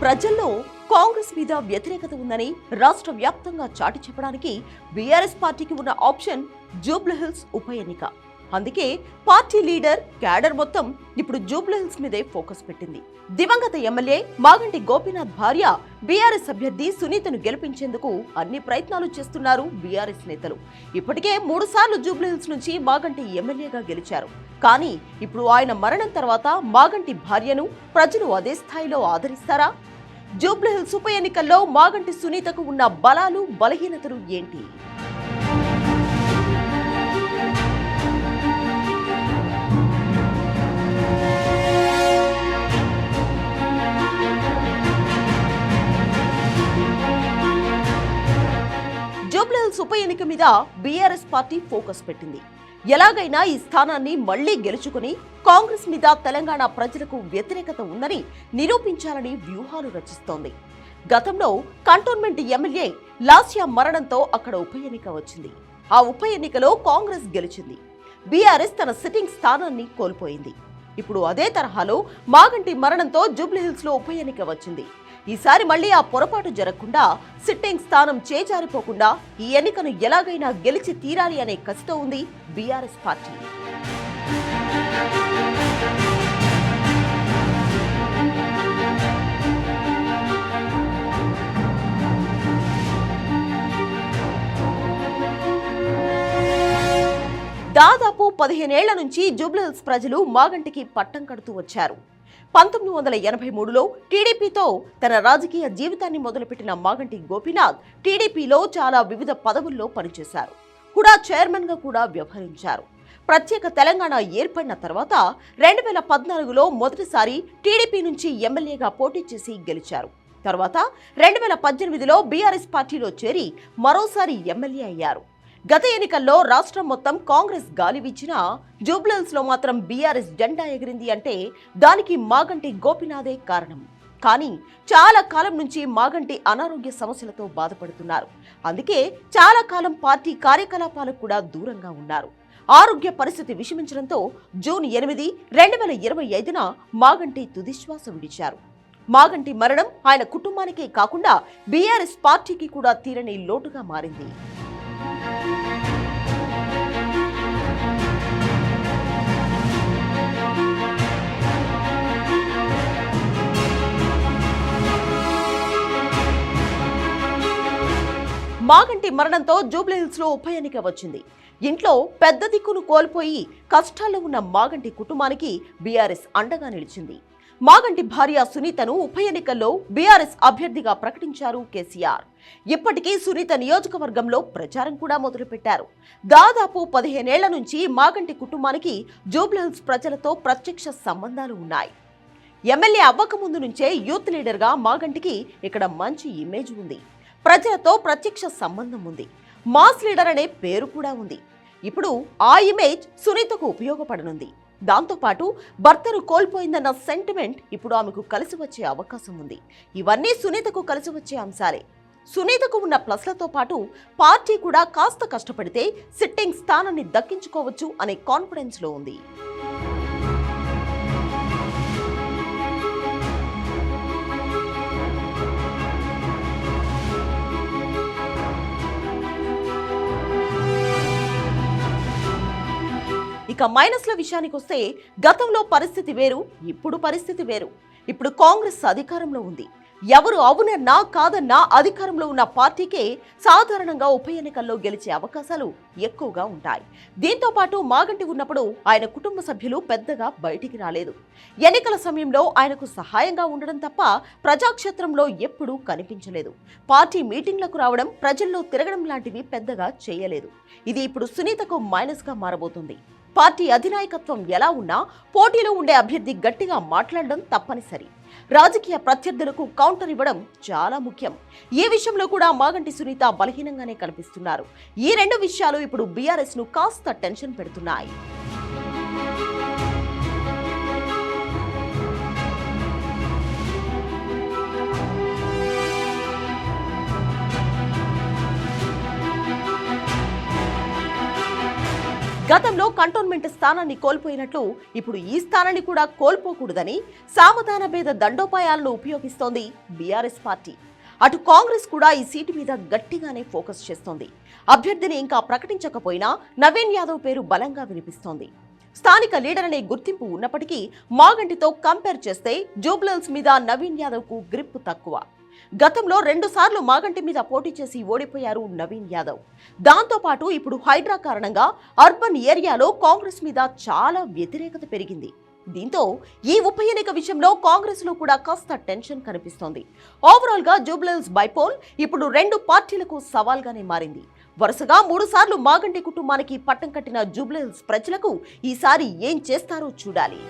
ప్రజల్లో కాంగ్రెస్ మీద వ్యతిరేకత ఉందని రాష్ట్ర వ్యాప్తంగా చాటి చెప్పడానికి బీఆర్ఎస్ పార్టీకి ఉన్న ఆప్షన్ జూబ్లీహిల్స్ ఉప ఎన్నిక. అందుకే పార్టీ లీడర్ క్యాడర్ మొత్తం ఇప్పుడు జూబ్లీహిల్స్ మీదే ఫోకస్ పెట్టింది. దివంగత ఎమ్మెల్యే మాగంటి గోపీనాథ్ భార్య బీఆర్ఎస్ అభ్యర్థి సునీతను గెలిపించేందుకు అన్ని ప్రయత్నాలు చేస్తున్నారు బీఆర్ఎస్ నేతలు. ఇప్పటికే 3 సార్లు జూబ్లీహిల్స్ నుంచి మాగంటి ఎమ్మెల్యేగా గెలిచారు. కానీ ఇప్పుడు ఆయన మరణం తర్వాత మాగంటి భార్యను ప్రజలు అదే స్థాయిలో ఆదరిస్తారా? జూబ్లీహిల్స్ ఉప ఎన్నికల్లో మాగంటి సునీతకు ఉన్న బలాలు బలహీనతలు ఏంటి? జూబ్లీహిల్స్ ఉప ఎన్నిక మీద బీఆర్ఎస్ పార్టీ ఫోకస్ పెట్టింది. ఎలాగైనా ఈ స్థానాన్ని మళ్లీ గెలుచుకుని కాంగ్రెస్ మీద తెలంగాణ ప్రజలకు వ్యతిరేకత ఉందని నిరూపించాలని వ్యూహాలు రచిస్తోంది. గతంలో కంటోన్మెంట్ ఎమ్మెల్యే లాస్యా మరణంతో అక్కడ ఉప ఎన్నిక వచ్చింది. ఆ ఉప ఎన్నికలో కాంగ్రెస్ గెలిచింది. బీఆర్ఎస్ తన సిట్టింగ్ స్థానాన్ని కోల్పోయింది. ఇప్పుడు అదే తరహాలో మాగంటి మరణంతో జూబ్లీహిల్స్ లో ఉప ఎన్నిక వచ్చింది. ఈసారి మళ్లీ ఆ పొరపాటు జరగకుండా, సిట్టింగ్ స్థానం చేజారిపోకుండా ఈ ఎన్నికను ఎలాగైనా గెలిచి తీరాలి అనే కసితో ఉంది బీఆర్ఎస్ పార్టీ. దాదాపు 15 ఏళ్ల నుంచి జూబ్లీహిల్స్ ప్రజలు మాగంటికి పట్టం కడుతూ వచ్చారు. 1983లో టీడీపీతో తన రాజకీయ జీవితాన్ని మొదలుపెట్టిన మాగంటి గోపీనాథ్ టీడీపీలో చాలా వివిధ పదవుల్లో పనిచేశారు. కూడా చైర్మన్ గా కూడా వ్యవహరించారు. ప్రత్యేక తెలంగాణ ఏర్పడిన తర్వాత 2014లో మొదటిసారి టీడీపీ నుంచి ఎమ్మెల్యేగా పోటీ చేసి గెలిచారు. తర్వాత 2018లో బీఆర్ఎస్ పార్టీలో చేరి మరోసారి ఎమ్మెల్యే అయ్యారు. గత ఎన్నికల్లో రాష్ట్రం మొత్తం కాంగ్రెస్ గాలి వీచినా జూబ్లీహిల్స్ లో మాత్రం బీఆర్ఎస్ జెండా ఎగిరింది అంటే దానికి మాగంటి గోపీనాథే కారణం. కానీ చాలా కాలం నుంచి మాగంటి అనారోగ్య సమస్యలతో బాధపడుతున్నారు. అందుకే చాలా కాలం పార్టీ కార్యకలాపాలకు కూడా దూరంగా ఉన్నారు. ఆరోగ్య పరిస్థితి విషమించడంతో జూన్ 8, 2025న మాగంటి తుదిశ్వాస విడిచారు. మాగంటి మరణం ఆయన కుటుంబానికే కాకుండా బీఆర్ఎస్ పార్టీకి కూడా తీరని లోటుగా మారింది. మాగంటి మరణంతో జూబ్లీహిల్స్ లో ఉప ఎన్నిక వచ్చింది. ఇంట్లో పెద్ద దిక్కును కోల్పోయి కష్టాల్లో ఉన్న మాగంటి కుటుంబానికి బీఆర్ఎస్ అండగా నిలిచింది. మాగంటి భార్య సునీతను ఉప ఎన్నికల్లో బీఆర్ఎస్ అభ్యర్థిగా ప్రకటించారు కేసీఆర్. ఇప్పటికీ సునీత నియోజకవర్గంలో ప్రచారం కూడా మొదలుపెట్టారు. దాదాపు 15 ఏళ్ల నుంచి మాగంటి కుటుంబానికి జూబ్లీహిల్స్ ప్రజలతో ప్రత్యక్ష సంబంధాలు ఉన్నాయి. ఎమ్మెల్యే అవ్వకముందు నుంచే యూత్ లీడర్గా మాగంటికి ఇక్కడ మంచి ఇమేజ్ ఉంది. ప్రజలతో ప్రత్యక్ష సంబంధం ఉంది. మాస్ లీడర్ అనే పేరు కూడా ఉంది. ఇప్పుడు ఆ ఇమేజ్ సునీతకు ఉపయోగపడనుంది. దాంతోపాటు భర్తను కోల్పోయిందన్న సెంటిమెంట్ ఇప్పుడు ఆమెకు కలిసి వచ్చే అవకాశం ఉంది. ఇవన్నీ సునీతకు కలిసి వచ్చే అంశాలే. సునీతకు ఉన్న ప్లస్లతో పాటు పార్టీ కూడా కాస్త కష్టపడితే సిట్టింగ్ స్థానాన్ని దక్కించుకోవచ్చు అనే కాన్ఫిడెన్స్ లో ఉంది. ఇక మైనస్ల విషయానికి వస్తే గతంలో పరిస్థితి వేరు, ఇప్పుడు పరిస్థితి వేరు. ఇప్పుడు కాంగ్రెస్ అధికారంలో ఉంది. ఎవరు అవునన్నా కాదన్నా అధికారంలో ఉన్న పార్టీకే సాధారణంగా ఉప ఎన్నికల్లో గెలిచే అవకాశాలు ఎక్కువగా ఉంటాయి. దీంతో పాటు మాగంటి ఉన్నప్పుడు ఆయన కుటుంబ సభ్యులు పెద్దగా బయటికి రాలేదు. ఎన్నికల సమయంలో ఆయనకు సహాయంగా ఉండడం తప్ప ప్రజాక్షేత్రంలో ఎప్పుడూ కనిపించలేదు. పార్టీ మీటింగ్లకు రావడం, ప్రజల్లో తిరగడం లాంటివి పెద్దగా చేయలేదు. ఇది ఇప్పుడు సునీతకు మైనస్ గా మారబోతుంది. పార్టీ అధినాయకత్వం ఎలా ఉన్నా పోటీలో ఉండే అభ్యర్థి గట్టిగా మాట్లాడడం తప్పనిసరి. రాజకీయ ప్రత్యర్థులకు కౌంటర్ ఇవ్వడం చాలా ముఖ్యం. ఈ విషయంలో కూడా మాగంటి సునీత బలహీనంగానే కనిపిస్తున్నారు. ఈ 2 విషయాలు ఇప్పుడు బీఆర్ఎస్ ను కాస్త టెన్షన్ పెడుతున్నాయి. గతంలో కంటోన్మెంట్ స్థానాన్ని కోల్పోయినట్లు ఇప్పుడు ఈ స్థానాన్ని కూడా కోల్పోకూడదని సామధాన భేద దండోపాయాలను ఉపయోగిస్తోంది బీఆర్ఎస్ పార్టీ. అటు కాంగ్రెస్ కూడా ఈ సీటు మీద గట్టిగానే ఫోకస్ చేస్తోంది. అభ్యర్థిని ఇంకా ప్రకటించకపోయినా నవీన్ యాదవ్ పేరు బలంగా వినిపిస్తోంది. స్థానిక లీడర్ అనే గుర్తింపు ఉన్నప్పటికీ మాగంటితో కంపేర్ చేస్తే జూబ్లీహిల్స్ మీద నవీన్ యాదవ్ కు గ్రిప్ తక్కువ. గతంలో 2 సార్లు మాగంటి మీద పోటీ చేసి ఓడిపోయారు నవీన్ యాదవ్. దాంతోపాటు ఇప్పుడు హైడ్రా కారణంగా అర్బన్ ఏరియాలో కాంగ్రెస్ మీద చాలా వ్యతిరేకత పెరిగింది. దీంతో ఈ ఉప ఎన్నిక విషయంలో కాంగ్రెస్ లో కూడా కాస్త టెన్షన్ కనిపిస్తోంది. ఓవరాల్ గా జూబ్లీహిల్స్ బైపోల్ ఇప్పుడు 2 పార్టీలకు సవాల్గానే మారింది. వరుసగా 3 సార్లు మాగంటి కుటుంబానికి పట్టం కట్టిన జూబ్లీహిల్స్ ప్రజలకు ఈసారి ఏం చేస్తారో చూడాలి.